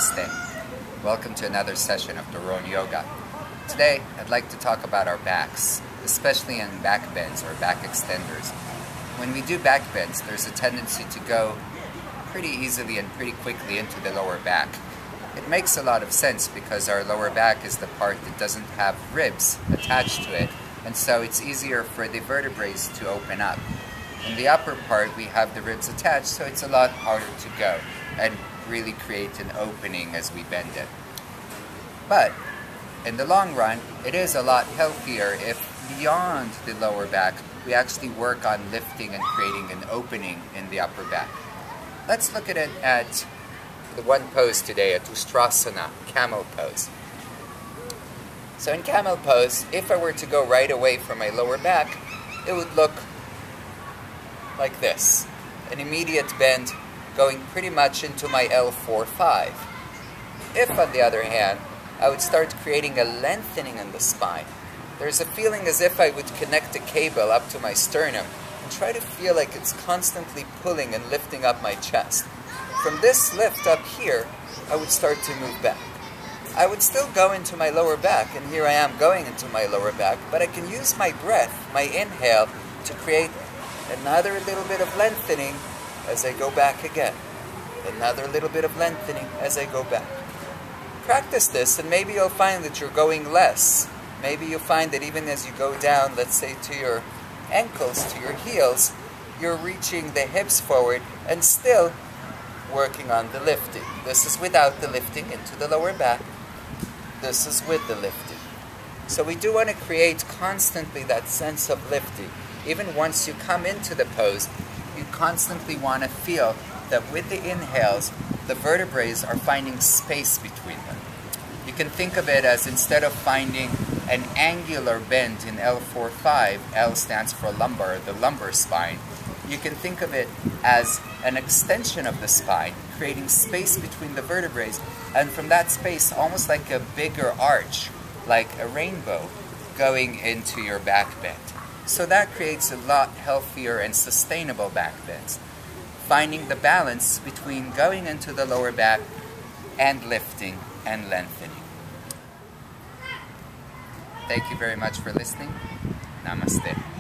Namaste. Welcome to another session of Doron Yoga. Today, I'd like to talk about our backs, especially in back bends or back extenders. When we do back bends, there's a tendency to go pretty easily and pretty quickly into the lower back. It makes a lot of sense because our lower back is the part that doesn't have ribs attached to it, and so it's easier for the vertebrae to open up. In the upper part, we have the ribs attached, so it's a lot harder to go and really create an opening as we bend it. But in the long run, it is a lot healthier if beyond the lower back, we actually work on lifting and creating an opening in the upper back. Let's look at it at the one pose today, at Ustrasana, Camel pose. So in Camel pose, if I were to go right away from my lower back, it would look like this. An immediate bend going pretty much into my L4-5. If, on the other hand, I would start creating a lengthening in the spine, there's a feeling as if I would connect a cable up to my sternum and try to feel like it's constantly pulling and lifting up my chest. From this lift up here, I would start to move back. I would still go into my lower back, and here I am going into my lower back, but I can use my breath, my inhale, to create another little bit of lengthening as I go back again. Another little bit of lengthening as I go back. Practice this and maybe you'll find that you're going less. Maybe you'll find that even as you go down, let's say to your ankles, to your heels, you're reaching the hips forward and still working on the lifting. This is without the lifting into the lower back. This is with the lifting. So we do want to create constantly that sense of lifting. Even once you come into the pose, you constantly want to feel that with the inhales, the vertebrae are finding space between them. You can think of it as, instead of finding an angular bend in L4-5, L stands for lumbar, the lumbar spine, you can think of it as an extension of the spine, creating space between the vertebrae, and from that space, almost like a bigger arch, like a rainbow, going into your back bend. So that creates a lot healthier and sustainable back bends. Finding the balance between going into the lower back and lifting and lengthening. Thank you very much for listening. Namaste.